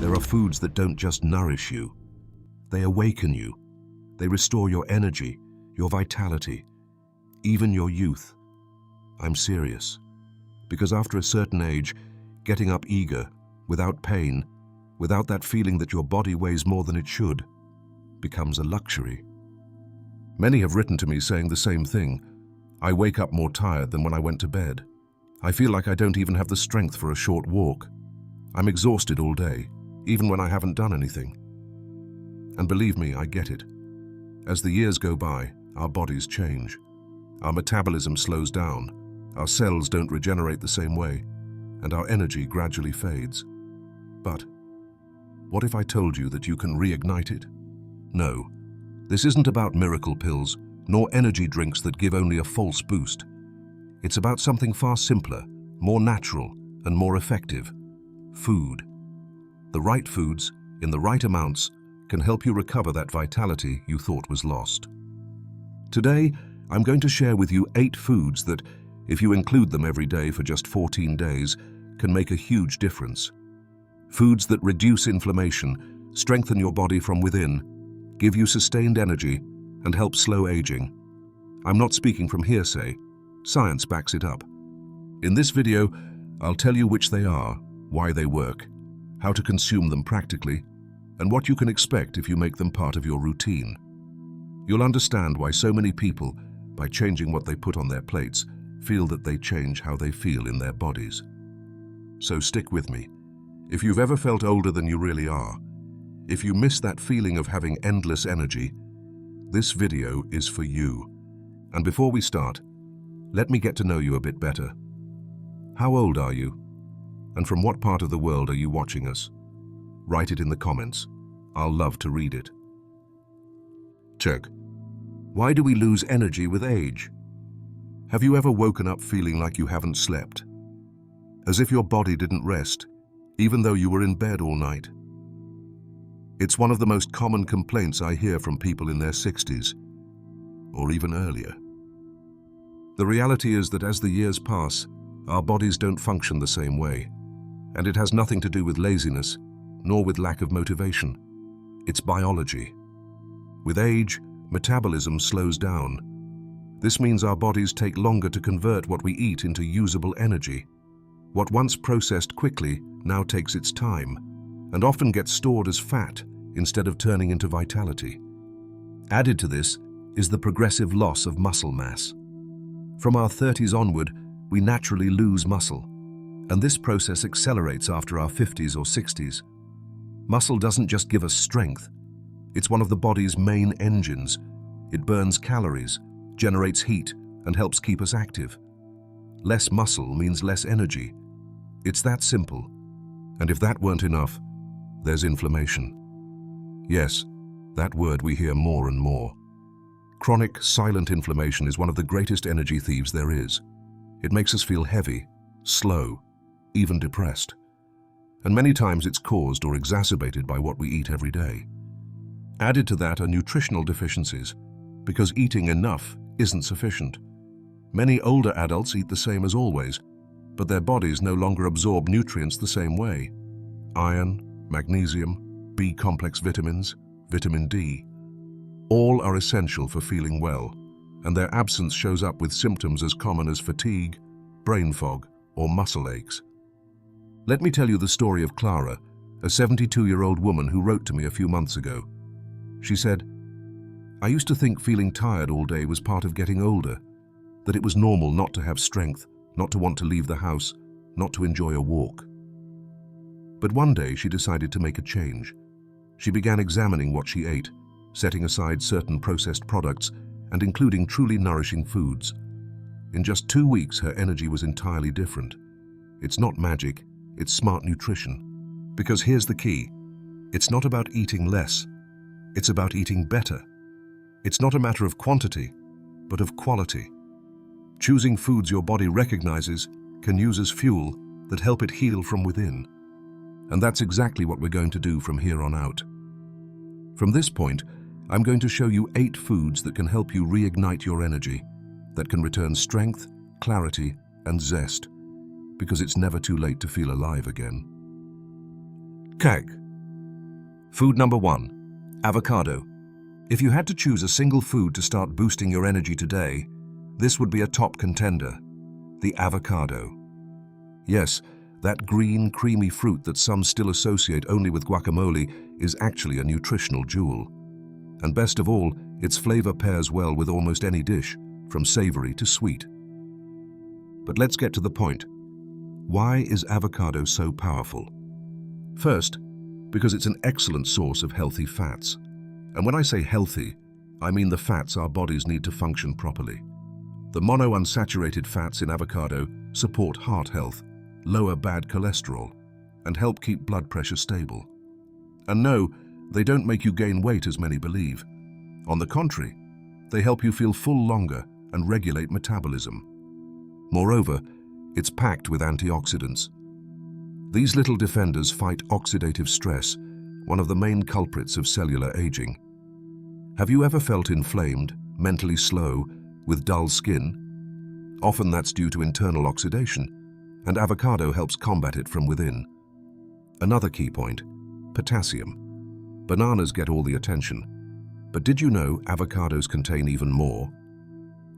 There are foods that don't just nourish you. They awaken you. They restore your energy, your vitality, even your youth. I'm serious. Because after a certain age, getting up eager, without pain, without that feeling that your body weighs more than it should, becomes a luxury. Many have written to me saying the same thing. I wake up more tired than when I went to bed. I feel like I don't even have the strength for a short walk. I'm exhausted all day, even when I haven't done anything. And believe me, I get it. As the years go by, our bodies change. Our metabolism slows down, our cells don't regenerate the same way, and our energy gradually fades. But what if I told you that you can reignite it? No, this isn't about miracle pills, nor energy drinks that give only a false boost. It's about something far simpler, more natural, and more effective. Food. The right foods, in the right amounts, can help you recover that vitality you thought was lost. Today, I'm going to share with you 8 foods that, if you include them every day for just 14 days, can make a huge difference. Foods that reduce inflammation, strengthen your body from within, give you sustained energy, and help slow aging. I'm not speaking from hearsay. Science backs it up. In this video, I'll tell you which they are, why they work, how to consume them practically, and what you can expect if you make them part of your routine. You'll understand why so many people, by changing what they put on their plates, feel that they change how they feel in their bodies. So stick with me. If you've ever felt older than you really are, if you miss that feeling of having endless energy, this video is for you. And before we start, let me get to know you a bit better. How old are you? And from what part of the world are you watching us? Write it in the comments. I'll love to read it. Check. Why do we lose energy with age? Have you ever woken up feeling like you haven't slept? As if your body didn't rest, even though you were in bed all night? It's one of the most common complaints I hear from people in their 60s, or even earlier. The reality is that as the years pass, our bodies don't function the same way, and it has nothing to do with laziness, nor with lack of motivation. It's biology. With age, metabolism slows down. This means our bodies take longer to convert what we eat into usable energy. What once processed quickly now takes its time, and often gets stored as fat instead of turning into vitality. Added to this is the progressive loss of muscle mass. From our 30s onward, we naturally lose muscle, and this process accelerates after our 50s or 60s. Muscle doesn't just give us strength. It's one of the body's main engines. It burns calories, generates heat, and helps keep us active. Less muscle means less energy. It's that simple. And if that weren't enough, there's inflammation. Yes, that word we hear more and more. Chronic, silent inflammation is one of the greatest energy thieves there is. It makes us feel heavy, slow, even depressed. And many times it's caused or exacerbated by what we eat every day. Added to that are nutritional deficiencies, because eating enough isn't sufficient. Many older adults eat the same as always, but their bodies no longer absorb nutrients the same way. Iron, magnesium, B-complex vitamins, vitamin D, all are essential for feeling well, and their absence shows up with symptoms as common as fatigue, brain fog, or muscle aches. Let me tell you the story of Clara, a 72-year-old woman who wrote to me a few months ago. She said, "I used to think feeling tired all day was part of getting older, that it was normal not to have strength, not to want to leave the house, not to enjoy a walk." But one day she decided to make a change. She began examining what she ate, setting aside certain processed products and including truly nourishing foods. In just 2 weeks, her energy was entirely different. It's not magic, it's smart nutrition. Because here's the key. It's not about eating less. It's about eating better. It's not a matter of quantity, but of quality. Choosing foods your body recognizes, can use as fuel, that help it heal from within. And that's exactly what we're going to do from here on out. From this point, I'm going to show you 8 foods that can help you reignite your energy, that can return strength, clarity, and zest, because it's never too late to feel alive again. Food number 1, avocado. If you had to choose a single food to start boosting your energy today, this would be a top contender, the avocado. Yes, that green, creamy fruit that some still associate only with guacamole is actually a nutritional jewel. And best of all, its flavor pairs well with almost any dish, from savory to sweet. But let's get to the point. Why is avocado so powerful? First, because it's an excellent source of healthy fats. And when I say healthy, I mean the fats our bodies need to function properly. The monounsaturated fats in avocado support heart health, lower bad cholesterol, and help keep blood pressure stable. And no, they don't make you gain weight as many believe. On the contrary, they help you feel full longer and regulate metabolism. Moreover, it's packed with antioxidants. These little defenders fight oxidative stress, one of the main culprits of cellular aging. Have you ever felt inflamed, mentally slow, with dull skin? Often that's due to internal oxidation, and avocado helps combat it from within. Another key point, potassium. Bananas get all the attention, but did you know avocados contain even more?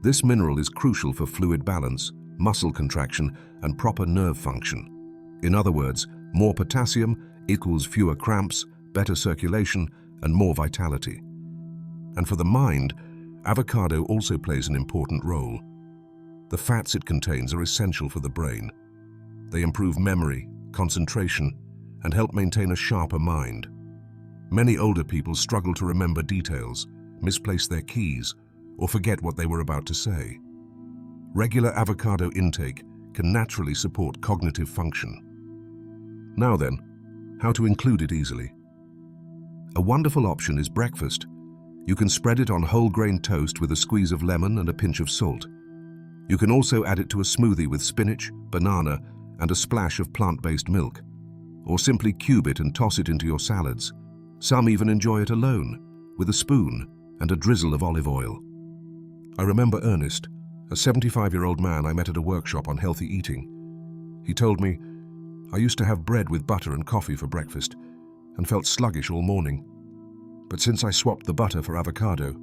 This mineral is crucial for fluid balance, muscle contraction, and proper nerve function. In other words, more potassium equals fewer cramps, better circulation, and more vitality. And for the mind, avocado also plays an important role. The fats it contains are essential for the brain. They improve memory, concentration, and help maintain a sharper mind. Many older people struggle to remember details, misplace their keys, or forget what they were about to say. Regular avocado intake can naturally support cognitive function. Now then, how to include it easily? A wonderful option is breakfast. You can spread it on whole grain toast with a squeeze of lemon and a pinch of salt. You can also add it to a smoothie with spinach, banana, and a splash of plant-based milk. Or simply cube it and toss it into your salads. Some even enjoy it alone, with a spoon and a drizzle of olive oil. I remember Ernest, a 75-year-old man I met at a workshop on healthy eating. He told me, "I used to have bread with butter and coffee for breakfast and felt sluggish all morning. But since I swapped the butter for avocado,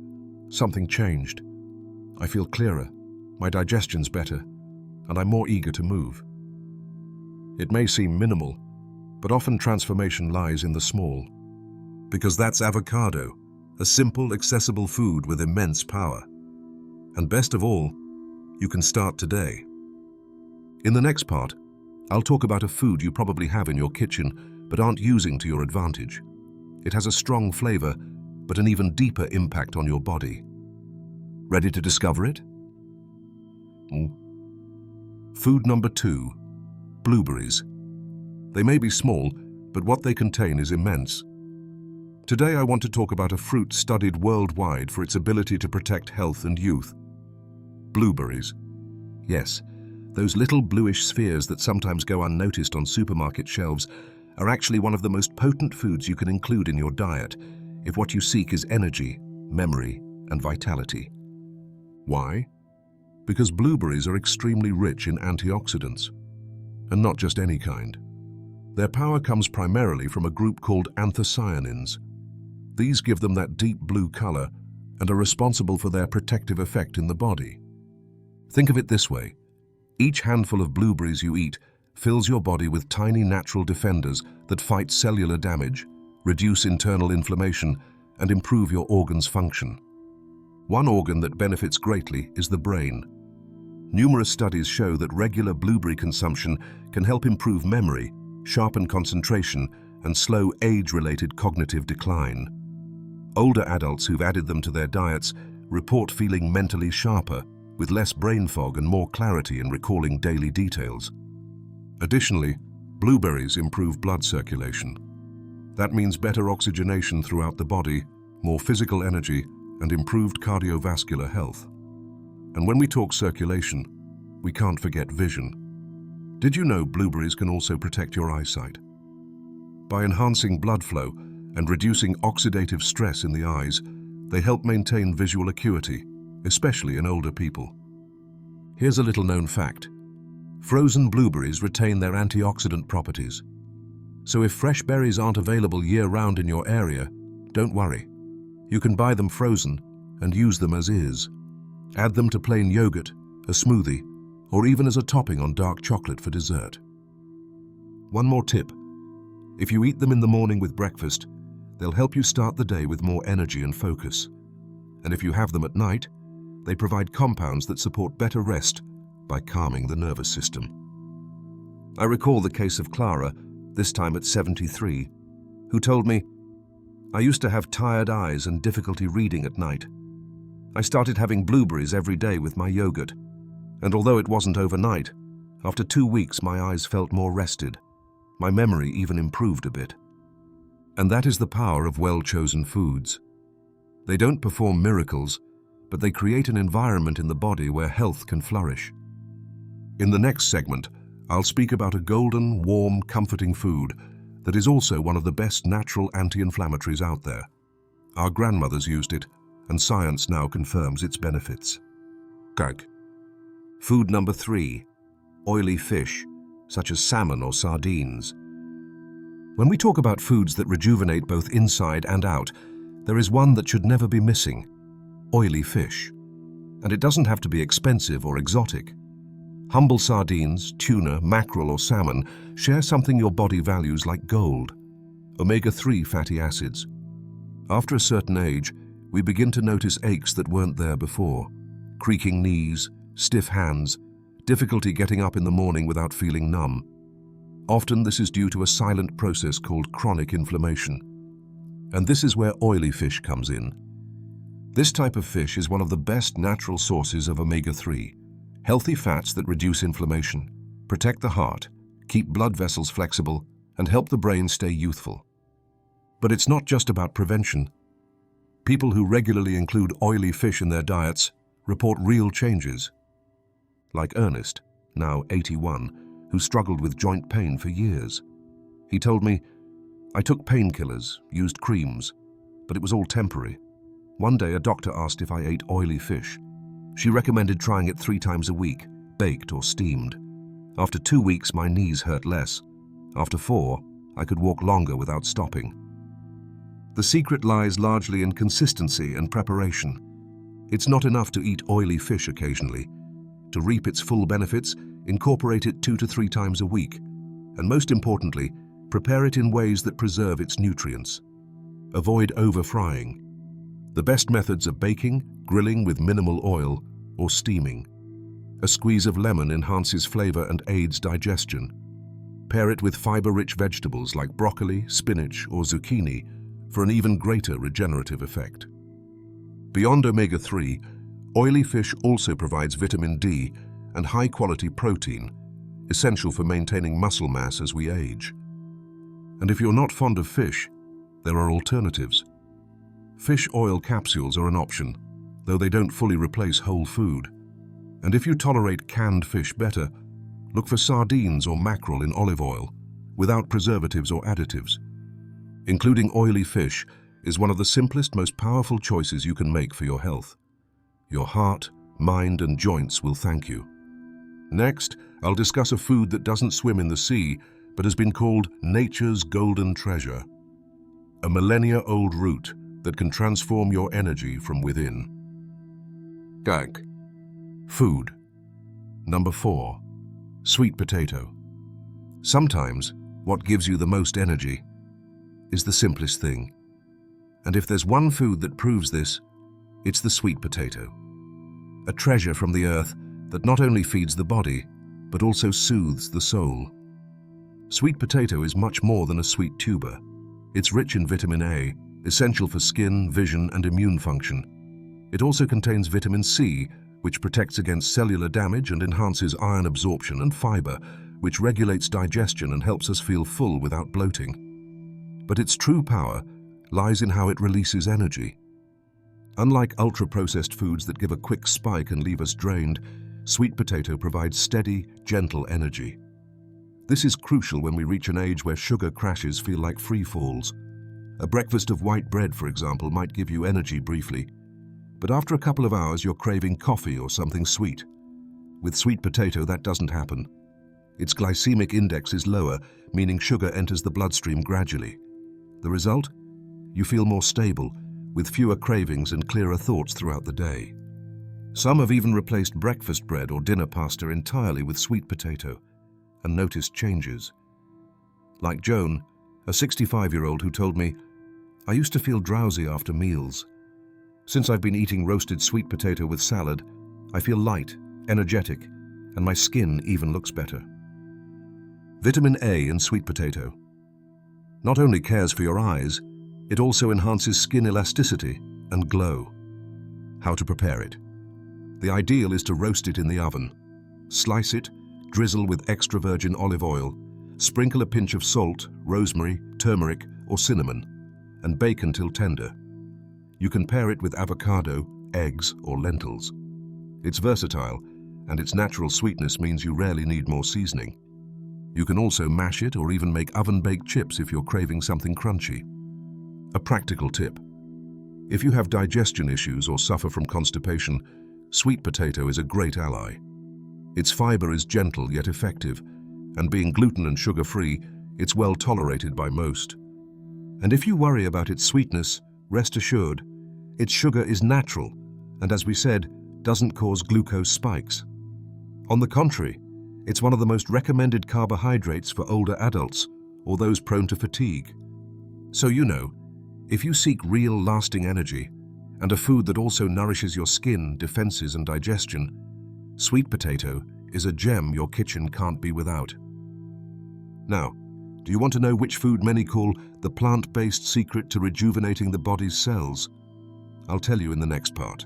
something changed. I feel clearer, my digestion's better, and I'm more eager to move." It may seem minimal, but often transformation lies in the small. Because that's avocado, a simple, accessible food with immense power. And best of all, you can start today. In the next part, I'll talk about a food you probably have in your kitchen but aren't using to your advantage. It has a strong flavor, but an even deeper impact on your body. Ready to discover it? Food number 2, blueberries. They may be small, but what they contain is immense. Today I want to talk about a fruit studied worldwide for its ability to protect health and youth. Blueberries. Yes, those little bluish spheres that sometimes go unnoticed on supermarket shelves are actually one of the most potent foods you can include in your diet if what you seek is energy, memory, and vitality. Why? Because blueberries are extremely rich in antioxidants, and not just any kind. Their power comes primarily from a group called anthocyanins. These give them that deep blue color and are responsible for their protective effect in the body. Think of it this way. Each handful of blueberries you eat fills your body with tiny natural defenders that fight cellular damage, reduce internal inflammation, and improve your organs' function. One organ that benefits greatly is the brain. Numerous studies show that regular blueberry consumption can help improve memory, sharpen concentration, and slow age-related cognitive decline. Older adults who've added them to their diets report feeling mentally sharper, with less brain fog and more clarity in recalling daily details. Additionally, blueberries improve blood circulation. That means better oxygenation throughout the body, more physical energy, and improved cardiovascular health. And when we talk circulation, we can't forget vision. Did you know blueberries can also protect your eyesight? By enhancing blood flow and reducing oxidative stress in the eyes, they help maintain visual acuity, especially in older people. Here's a little known fact. Frozen blueberries retain their antioxidant properties. So if fresh berries aren't available year-round in your area, don't worry. You can buy them frozen and use them as is. Add them to plain yogurt, a smoothie, or even as a topping on dark chocolate for dessert. One more tip. If you eat them in the morning with breakfast, they'll help you start the day with more energy and focus. And if you have them at night, they provide compounds that support better rest by calming the nervous system. I recall the case of Clara, this time at 73, who told me, "I used to have tired eyes and difficulty reading at night. I started having blueberries every day with my yogurt, and although it wasn't overnight, after 2 weeks my eyes felt more rested. My memory even improved a bit." And that is the power of well-chosen foods. They don't perform miracles, but they create an environment in the body where health can flourish. In the next segment, I'll speak about a golden, warm, comforting food that is also one of the best natural anti-inflammatories out there. Our grandmothers used it, and science now confirms its benefits. Gag. Food number 3, oily fish, such as salmon or sardines. When we talk about foods that rejuvenate both inside and out, there is one that should never be missing: oily fish. And it doesn't have to be expensive or exotic. Humble sardines, tuna, mackerel or salmon share something your body values like gold: omega-3 fatty acids. After a certain age, we begin to notice aches that weren't there before: creaking knees, stiff hands, difficulty getting up in the morning without feeling numb. Often this is due to a silent process called chronic inflammation. And this is where oily fish comes in. This type of fish is one of the best natural sources of omega-3, healthy fats that reduce inflammation, protect the heart, keep blood vessels flexible, and help the brain stay youthful. But it's not just about prevention. People who regularly include oily fish in their diets report real changes. Like Ernest, now 81, who struggled with joint pain for years. He told me, "I took painkillers, used creams, but it was all temporary. One day a doctor asked if I ate oily fish. She recommended trying it 3 times a week, baked or steamed. After 2 weeks, my knees hurt less. After 4, I could walk longer without stopping." The secret lies largely in consistency and preparation. It's not enough to eat oily fish occasionally. To reap its full benefits, incorporate it 2 to 3 times a week. And most importantly, prepare it in ways that preserve its nutrients. Avoid over-frying. The best methods are baking, grilling with minimal oil, or steaming. A squeeze of lemon enhances flavor and aids digestion. Pair it with fiber-rich vegetables like broccoli, spinach, or zucchini for an even greater regenerative effect. Beyond omega-3, oily fish also provides vitamin D and high-quality protein, essential for maintaining muscle mass as we age. And if you're not fond of fish, there are alternatives. Fish oil capsules are an option, though they don't fully replace whole food. And if you tolerate canned fish better, look for sardines or mackerel in olive oil, without preservatives or additives. Including oily fish is one of the simplest, most powerful choices you can make for your health. Your heart, mind, and joints will thank you. Next, I'll discuss a food that doesn't swim in the sea, but has been called nature's golden treasure. A millennia-old root that can transform your energy from within. Gag. Food. Number 4. Sweet potato. Sometimes, what gives you the most energy is the simplest thing. And if there's one food that proves this, it's the sweet potato. A treasure from the earth that not only feeds the body, but also soothes the soul. Sweet potato is much more than a sweet tuber. It's rich in vitamin A, essential for skin, vision, and immune function. It also contains vitamin C, which protects against cellular damage and enhances iron absorption, and fiber, which regulates digestion and helps us feel full without bloating. But its true power lies in how it releases energy. Unlike ultra-processed foods that give a quick spike and leave us drained, sweet potato provides steady, gentle energy. This is crucial when we reach an age where sugar crashes feel like free falls. A breakfast of white bread, for example, might give you energy briefly, but after a couple of hours you're craving coffee or something sweet. With sweet potato, that doesn't happen. Its glycemic index is lower, meaning sugar enters the bloodstream gradually. The result? You feel more stable, with fewer cravings and clearer thoughts throughout the day. Some have even replaced breakfast bread or dinner pasta entirely with sweet potato and noticed changes. Like Joan, a 65-year-old who told me, "I used to feel drowsy after meals. Since I've been eating roasted sweet potato with salad, I feel light, energetic, and my skin even looks better." Vitamin A in sweet potato not only cares for your eyes, it also enhances skin elasticity and glow. How to prepare it? The ideal is to roast it in the oven. Slice it, drizzle with extra virgin olive oil, sprinkle a pinch of salt, rosemary, turmeric, or cinnamon, and bake until tender. You can pair it with avocado, eggs, or lentils. It's versatile, and its natural sweetness means you rarely need more seasoning. You can also mash it or even make oven-baked chips if you're craving something crunchy. A practical tip: if you have digestion issues or suffer from constipation, sweet potato is a great ally. Its fiber is gentle yet effective, and being gluten and sugar-free, it's well tolerated by most. And if you worry about its sweetness, rest assured, its sugar is natural, and as we said, doesn't cause glucose spikes. On the contrary, it's one of the most recommended carbohydrates for older adults or those prone to fatigue. So if you seek real lasting energy and a food that also nourishes your skin, defenses, and digestion, sweet potato is a gem your kitchen can't be without. Now, do you want to know which food many call the plant-based secret to rejuvenating the body's cells? I'll tell you in the next part.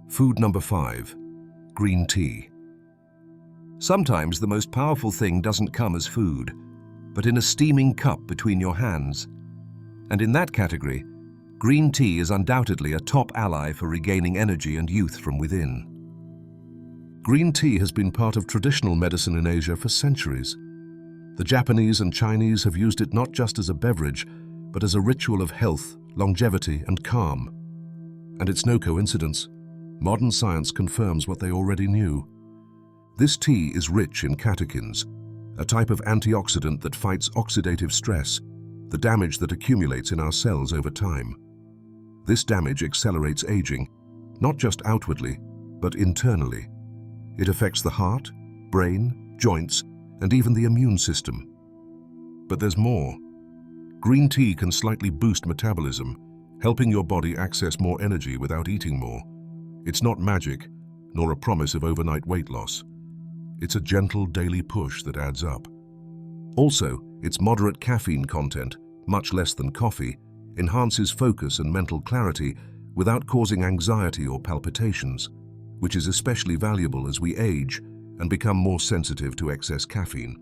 Food number 5. Green tea. Sometimes the most powerful thing doesn't come as food, but in a steaming cup between your hands. And in that category, green tea is undoubtedly a top ally for regaining energy and youth from within. Green tea has been part of traditional medicine in Asia for centuries. The Japanese and Chinese have used it not just as a beverage, but as a ritual of health, longevity, and calm. And it's no coincidence. Modern science confirms what they already knew. This tea is rich in catechins, a type of antioxidant that fights oxidative stress, the damage that accumulates in our cells over time. This damage accelerates aging, not just outwardly, but internally. It affects the heart, brain, joints, and even the immune system. But there's more. Green tea can slightly boost metabolism, helping your body access more energy without eating more. It's not magic, nor a promise of overnight weight loss. It's a gentle daily push that adds up. Also, its moderate caffeine content, much less than coffee, enhances focus and mental clarity without causing anxiety or palpitations, which is especially valuable as we age and become more sensitive to excess caffeine.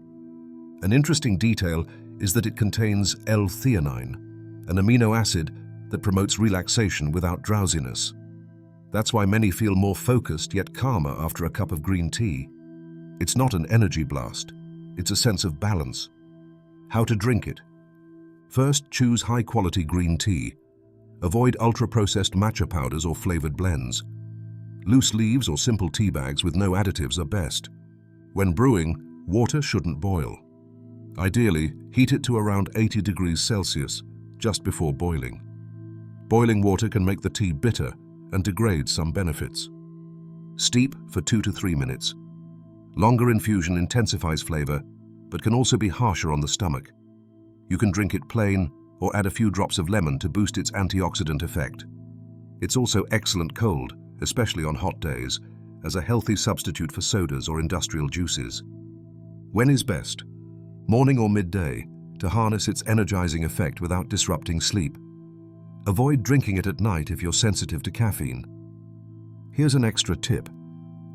An interesting detail is that it contains L-theanine, an amino acid that promotes relaxation without drowsiness. That's why many feel more focused yet calmer after a cup of green tea. It's not an energy blast, it's a sense of balance. How to drink it? First, choose high-quality green tea. Avoid ultra-processed matcha powders or flavored blends. Loose leaves or simple tea bags with no additives are best. When brewing, water shouldn't boil. Ideally, heat it to around 80 degrees Celsius, just before boiling. Boiling water can make the tea bitter and degrade some benefits. Steep for 2 to 3 minutes. Longer infusion intensifies flavor, but can also be harsher on the stomach. You can drink it plain or add a few drops of lemon to boost its antioxidant effect. It's also excellent cold, especially on hot days, as a healthy substitute for sodas or industrial juices. When is best? Morning or midday, to harness its energizing effect without disrupting sleep. Avoid drinking it at night if you're sensitive to caffeine. Here's an extra tip.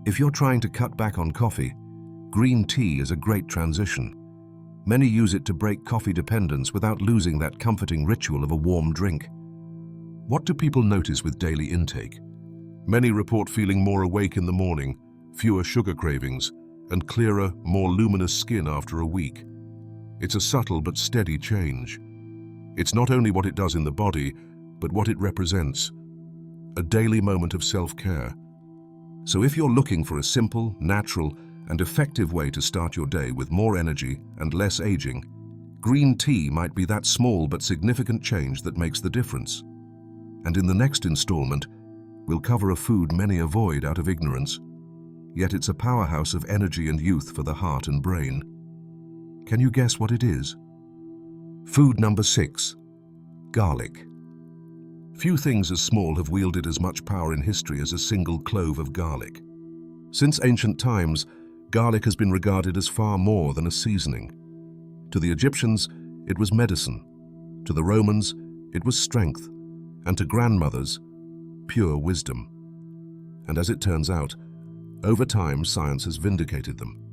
If you're trying to cut back on coffee, green tea is a great transition. Many use it to break coffee dependence without losing that comforting ritual of a warm drink. What do people notice with daily intake? Many report feeling more awake in the morning, fewer sugar cravings, and clearer, more luminous skin after a week. It's a subtle but steady change. It's not only what it does in the body, but what it represents. A daily moment of self-care. So if you're looking for a simple, natural, and effective way to start your day with more energy and less aging, green tea might be that small but significant change that makes the difference. And in the next installment, we'll cover a food many avoid out of ignorance, yet it's a powerhouse of energy and youth for the heart and brain. Can you guess what it is? Food number 6, garlic. Few things as small have wielded as much power in history as a single clove of garlic. Since ancient times, garlic has been regarded as far more than a seasoning. To the Egyptians, it was medicine. To the Romans, it was strength. And to grandmothers, pure wisdom. And as it turns out, over time, science has vindicated them.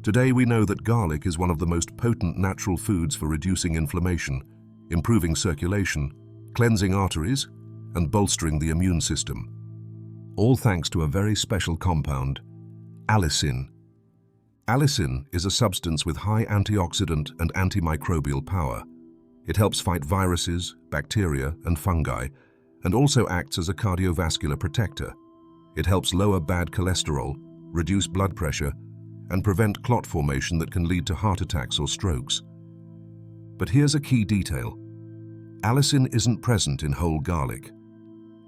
Today, we know that garlic is one of the most potent natural foods for reducing inflammation, improving circulation, cleansing arteries, and bolstering the immune system. All thanks to a very special compound, allicin. Allicin is a substance with high antioxidant and antimicrobial power. It helps fight viruses, bacteria, and fungi, and also acts as a cardiovascular protector. It helps lower bad cholesterol, reduce blood pressure, and prevent clot formation that can lead to heart attacks or strokes. But here's a key detail. Allicin isn't present in whole garlic.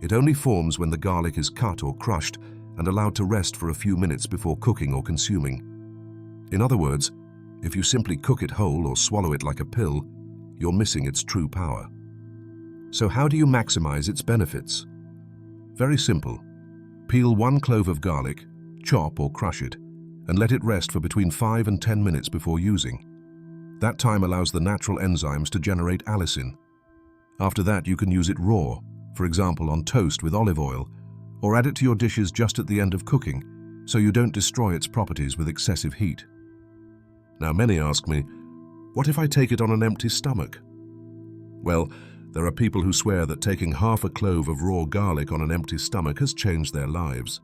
It only forms when the garlic is cut or crushed and allowed to rest for a few minutes before cooking or consuming. In other words, if you simply cook it whole or swallow it like a pill, you're missing its true power. So how do you maximize its benefits? Very simple. Peel 1 clove of garlic, chop or crush it, and let it rest for between 5 and 10 minutes before using. That time allows the natural enzymes to generate allicin. After that, you can use it raw, for example on toast with olive oil, or add it to your dishes just at the end of cooking, so you don't destroy its properties with excessive heat. Now, many ask me, what if I take it on an empty stomach? Well, there are people who swear that taking half a clove of raw garlic on an empty stomach has changed their lives.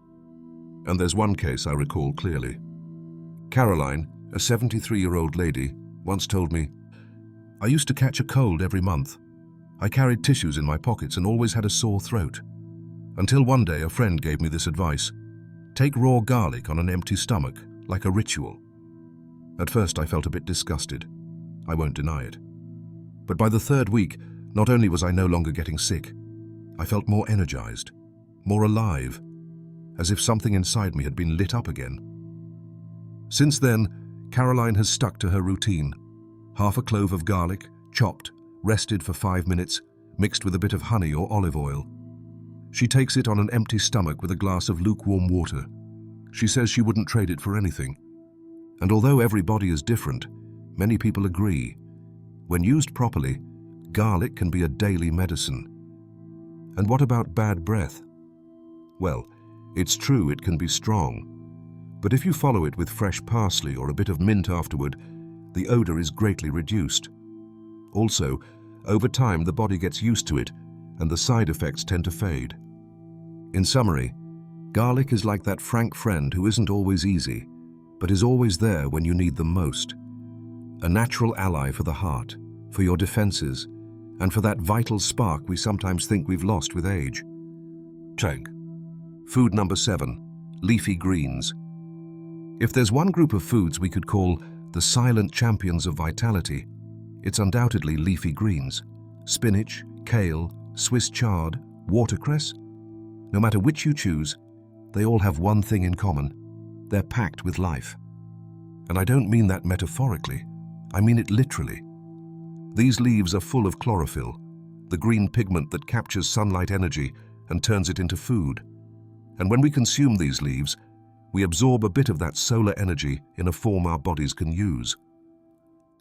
And there's one case I recall clearly. Caroline, a 73-year-old lady, once told me, "I used to catch a cold every month. I carried tissues in my pockets and always had a sore throat. Until one day a friend gave me this advice: take raw garlic on an empty stomach, like a ritual." At first I felt a bit disgusted. I won't deny it. But by the 3rd week, not only was I no longer getting sick, I felt more energized, more alive, as if something inside me had been lit up again. Since then, Caroline has stuck to her routine. Half a clove of garlic, chopped, rested for 5 minutes, mixed with a bit of honey or olive oil. She takes it on an empty stomach with a glass of lukewarm water. She says she wouldn't trade it for anything. And although every body is different, many people agree. When used properly, garlic can be a daily medicine. And what about bad breath? Well, it's true it can be strong. But if you follow it with fresh parsley or a bit of mint afterward, the odor is greatly reduced. Also, over time the body gets used to it and the side effects tend to fade. In summary, garlic is like that frank friend who isn't always easy, but is always there when you need them most. A natural ally for the heart, for your defenses, and for that vital spark we sometimes think we've lost with age. Check. Food number 7, leafy greens. If there's one group of foods we could call the silent champions of vitality, it's undoubtedly leafy greens. Spinach, kale, Swiss chard, watercress. No matter which you choose, they all have one thing in common. They're packed with life. And I don't mean that metaphorically, I mean it literally. These leaves are full of chlorophyll, the green pigment that captures sunlight energy and turns it into food. And when we consume these leaves, we absorb a bit of that solar energy in a form our bodies can use.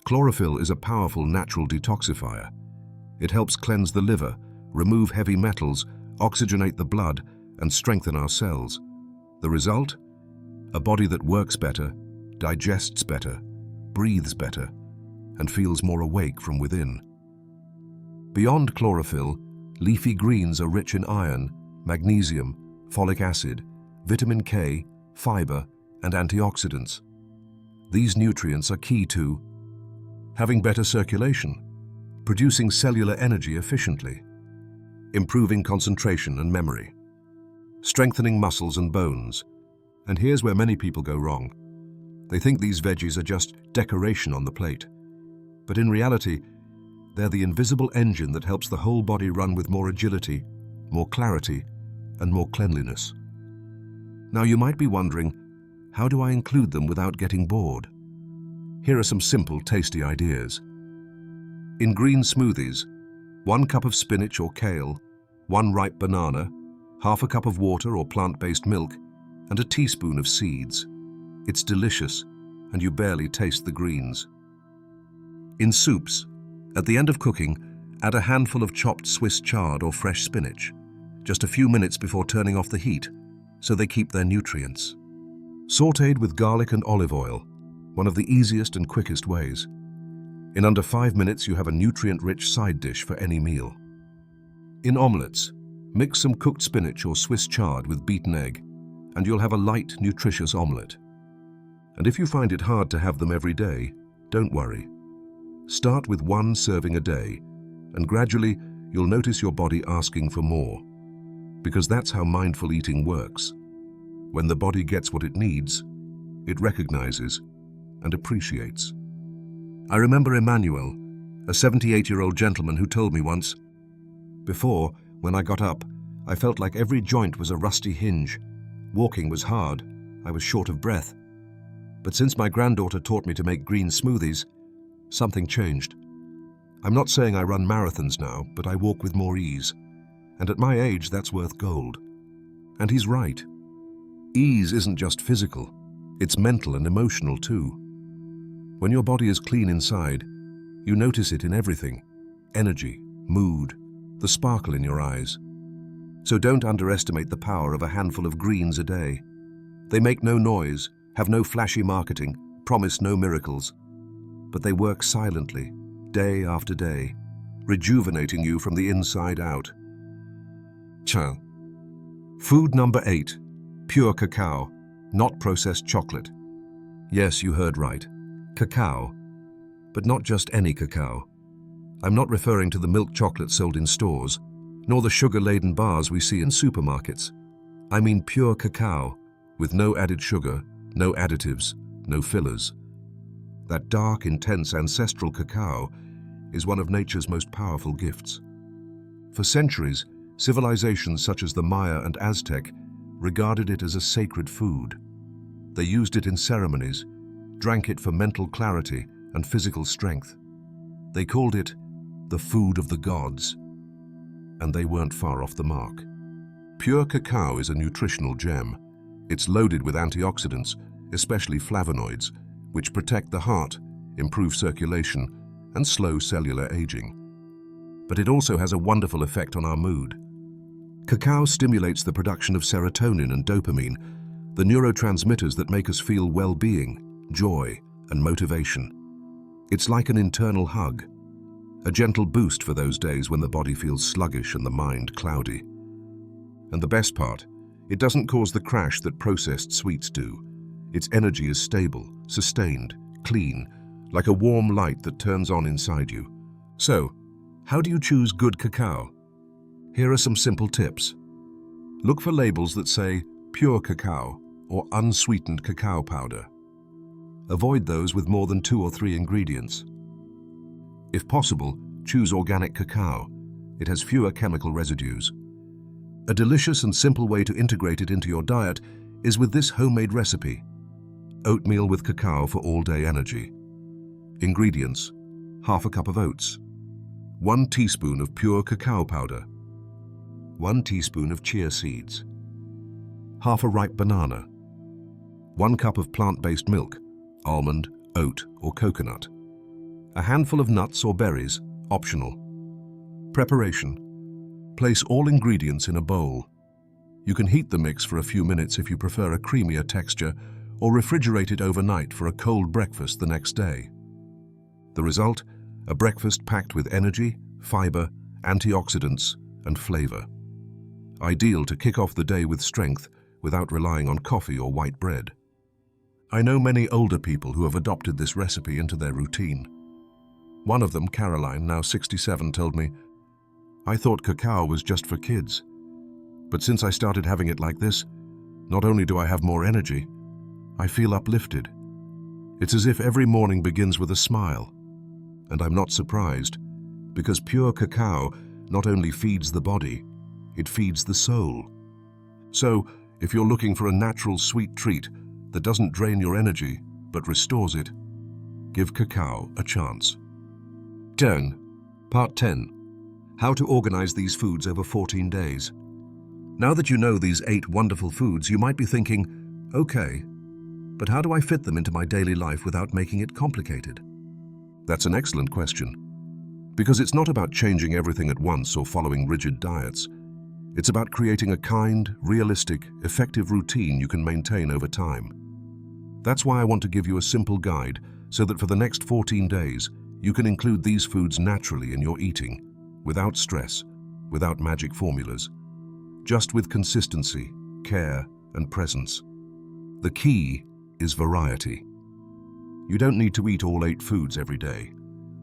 Chlorophyll is a powerful natural detoxifier. It helps cleanse the liver, remove heavy metals, oxygenate the blood, and strengthen our cells. The result? A body that works better, digests better, breathes better, and feels more awake from within. Beyond chlorophyll, leafy greens are rich in iron, magnesium, folic acid, vitamin K, fiber, and antioxidants. These nutrients are key to having better circulation, producing cellular energy efficiently, improving concentration and memory, strengthening muscles and bones. And here's where many people go wrong. They think these veggies are just decoration on the plate. But in reality, they're the invisible engine that helps the whole body run with more agility, more clarity, and more cleanliness. Now you might be wondering, how do I include them without getting bored? Here are some simple, tasty ideas. In green smoothies, 1 cup of spinach or kale, 1 ripe banana, half a cup of water or plant-based milk, and a teaspoon of seeds. It's delicious, and you barely taste the greens. In soups, at the end of cooking, add a handful of chopped Swiss chard or fresh spinach, just a few minutes before turning off the heat, so they keep their nutrients. Sautéed with garlic and olive oil, one of the easiest and quickest ways. In under 5 minutes, you have a nutrient-rich side dish for any meal. In omelettes, mix some cooked spinach or Swiss chard with beaten egg, and you'll have a light, nutritious omelette. And if you find it hard to have them every day, don't worry. Start with 1 serving a day, and gradually you'll notice your body asking for more. Because that's how mindful eating works. When the body gets what it needs, it recognizes and appreciates. I remember Emmanuel, a 78-year-old gentleman who told me once, "Before, when I got up, I felt like every joint was a rusty hinge. Walking was hard, I was short of breath. But since my granddaughter taught me to make green smoothies, something changed. I'm not saying I run marathons now, but I walk with more ease. And at my age, that's worth gold." And he's right. Ease isn't just physical, it's mental and emotional too. When your body is clean inside, you notice it in everything: energy, mood, the sparkle in your eyes. So don't underestimate the power of a handful of greens a day. They make no noise, have no flashy marketing, promise no miracles. But they work silently, day after day, rejuvenating you from the inside out. Food number 8, pure cacao, not processed chocolate. Yes, you heard right, cacao. But not just any cacao. I'm not referring to the milk chocolate sold in stores, nor the sugar-laden bars we see in supermarkets. I mean pure cacao, with no added sugar, no additives, no fillers. That dark, intense ancestral cacao is one of nature's most powerful gifts. For centuries, civilizations such as the Maya and Aztec regarded it as a sacred food. They used it in ceremonies, drank it for mental clarity and physical strength. They called it the food of the gods, and they weren't far off the mark. Pure cacao is a nutritional gem. It's loaded with antioxidants, especially flavonoids, which protect the heart, improve circulation, and slow cellular aging. But it also has a wonderful effect on our mood. Cacao stimulates the production of serotonin and dopamine, the neurotransmitters that make us feel well-being, joy, and motivation. It's like an internal hug, a gentle boost for those days when the body feels sluggish and the mind cloudy. And the best part, it doesn't cause the crash that processed sweets do. Its energy is stable, sustained, clean, like a warm light that turns on inside you. So, how do you choose good cacao? Here are some simple tips. Look for labels that say pure cacao or unsweetened cacao powder. Avoid those with more than 2 or 3 ingredients. If possible, choose organic cacao. It has fewer chemical residues. A delicious and simple way to integrate it into your diet is with this homemade recipe: oatmeal with cacao for all-day energy. Ingredients: half a cup of oats, 1 teaspoon of pure cacao powder, 1 teaspoon of chia seeds, half a ripe banana, 1 cup of plant-based milk, almond, oat, or coconut, a handful of nuts or berries, optional. Preparation: place all ingredients in a bowl. You can heat the mix for a few minutes if you prefer a creamier texture, or refrigerate it overnight for a cold breakfast the next day. The result: a breakfast packed with energy, fiber, antioxidants, and flavor. Ideal to kick off the day with strength without relying on coffee or white bread. I know many older people who have adopted this recipe into their routine. One of them, Caroline, now 67, told me, "I thought cacao was just for kids. But since I started having it like this, not only do I have more energy, I feel uplifted. It's as if every morning begins with a smile. And I'm not surprised, because pure cacao not only feeds the body, it feeds the soul. So, if you're looking for a natural sweet treat that doesn't drain your energy, but restores it, give cacao a chance. Part 10. How to organize these foods over 14 days. Now that you know these 8 wonderful foods, you might be thinking, okay, but how do I fit them into my daily life without making it complicated? That's an excellent question. Because it's not about changing everything at once or following rigid diets. It's about creating a kind, realistic, effective routine you can maintain over time. That's why I want to give you a simple guide so that for the next 14 days, you can include these foods naturally in your eating, without stress, without magic formulas, just with consistency, care, and presence. The key is variety. You don't need to eat all 8 foods every day.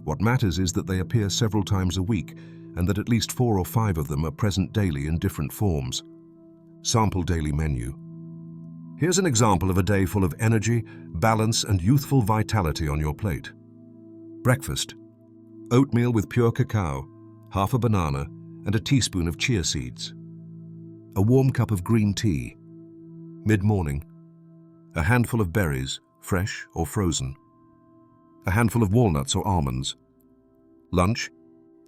What matters is that they appear several times a week and that at least 4 or 5 of them are present daily in different forms. Sample daily menu. Here's an example of a day full of energy, balance, and youthful vitality on your plate. Breakfast. Oatmeal with pure cacao, half a banana, and a teaspoon of chia seeds. A warm cup of green tea. Mid-morning. A handful of berries, fresh or frozen. A handful of walnuts or almonds. Lunch.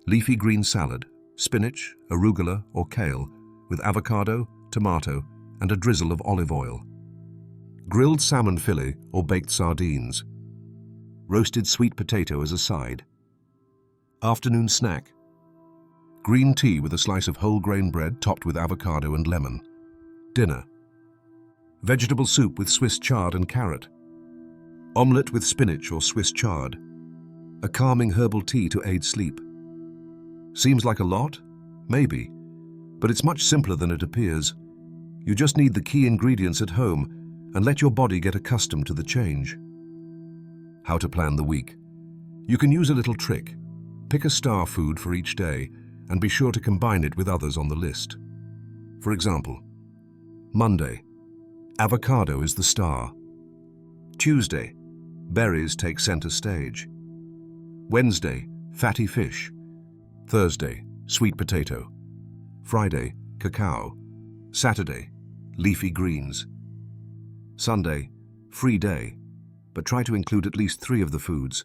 Leafy green salad, spinach, arugula, or kale, with avocado, tomato, and a drizzle of olive oil. Grilled salmon fillet or baked sardines. Roasted sweet potato as a side. Afternoon snack. Green tea with a slice of whole grain bread topped with avocado and lemon. Dinner. Vegetable soup with Swiss chard and carrot. Omelette with spinach or Swiss chard. A calming herbal tea to aid sleep. Seems like a lot? Maybe. But it's much simpler than it appears. You just need the key ingredients at home and let your body get accustomed to the change. How to plan the week. You can use a little trick. Pick a star food for each day and be sure to combine it with others on the list. For example, Monday, avocado is the star. Tuesday, berries take center stage. Wednesday, fatty fish. Thursday, sweet potato. Friday, cacao. Saturday, leafy greens. Sunday, free day, but try to include at least 3 of the foods.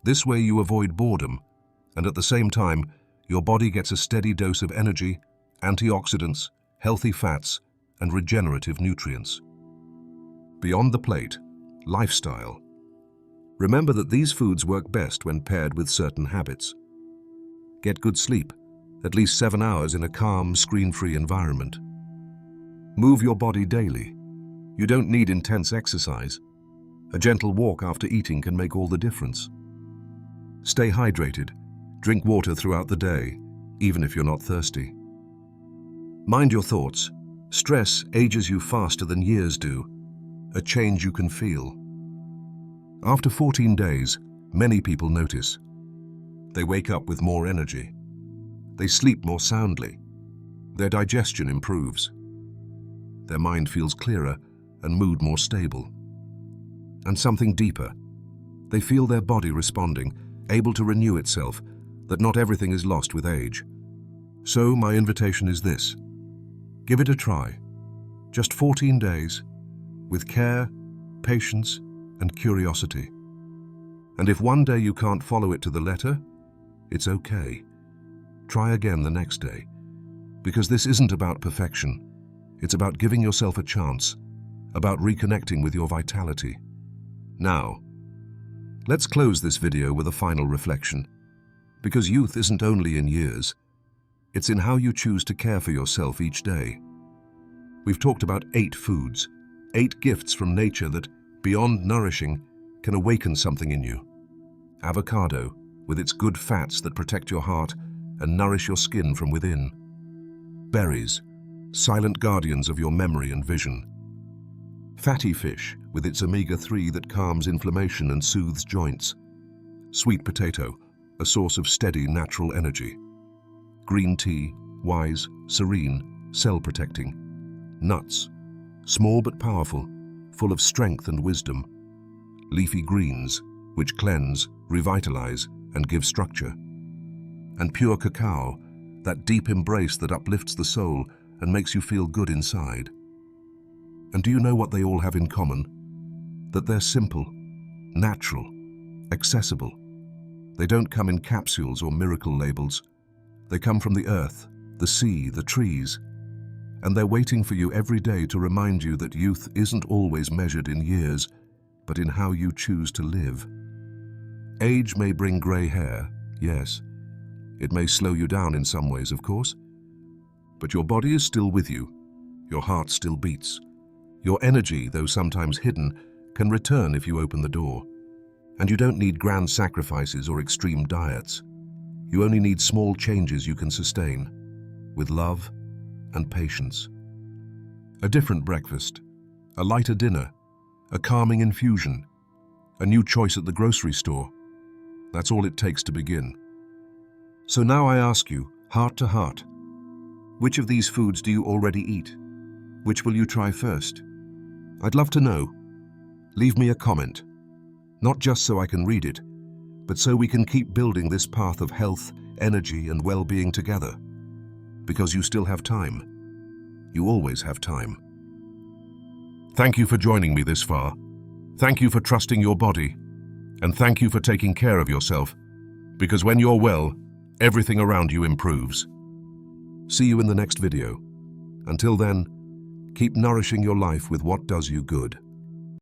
This way you avoid boredom, and at the same time, your body gets a steady dose of energy, antioxidants, healthy fats, and regenerative nutrients. Beyond the plate, lifestyle. Remember that these foods work best when paired with certain habits. Get good sleep, at least 7 hours in a calm, screen-free environment. Move your body daily. You don't need intense exercise. A gentle walk after eating can make all the difference. Stay hydrated. Drink water throughout the day, even if you're not thirsty. Mind your thoughts. Stress ages you faster than years do, a change you can feel. After 14 days, many people notice. They wake up with more energy. They sleep more soundly. Their digestion improves. Their mind feels clearer and mood more stable. And something deeper. They feel their body responding, able to renew itself, that not everything is lost with age. So my invitation is this. Give it a try. Just 14 days, with care, patience, and curiosity. And if one day you can't follow it to the letter, it's okay. Try again the next day. Because this isn't about perfection. It's about giving yourself a chance, about reconnecting with your vitality. Now, let's close this video with a final reflection. Because youth isn't only in years, it's in how you choose to care for yourself each day. We've talked about 8 foods, 8 gifts from nature that, beyond nourishing, can awaken something in you. Avocado, with its good fats that protect your heart and nourish your skin from within. Berries, silent guardians of your memory and vision. Fatty fish, with its omega-3 that calms inflammation and soothes joints. Sweet potato, a source of steady natural energy. Green tea, wise, serene, cell-protecting. Nuts, small but powerful, full of strength and wisdom. leafy greens, which cleanse, revitalize, and give structure, and pure cacao, that deep embrace that uplifts the soul and makes you feel good inside. And do you know what they all have in common? That they're simple, natural, accessible. They don't come in capsules or miracle labels. They come from the earth, the sea, the trees, and they're waiting for you every day to remind you that youth isn't always measured in years, but in how you choose to live. Age may bring grey hair, yes. It may slow you down in some ways, of course, but your body is still with you. Your heart still beats. Your energy, though sometimes hidden, can return if you open the door. And you don't need grand sacrifices or extreme diets. You only need small changes you can sustain, with love and patience. A different breakfast, a lighter dinner, a calming infusion, a new choice at the grocery store. That's all it takes to begin. So now I ask you, heart to heart, which of these foods do you already eat? Which will you try first? I'd love to know. Leave me a comment, not just so I can read it, but so we can keep building this path of health, energy, and well-being together. Because you still have time. You always have time. Thank you for joining me this far. Thank you for trusting your body. And thank you for taking care of yourself. Because when you're well, everything around you improves. See you in the next video. Until then, keep nourishing your life with what does you good.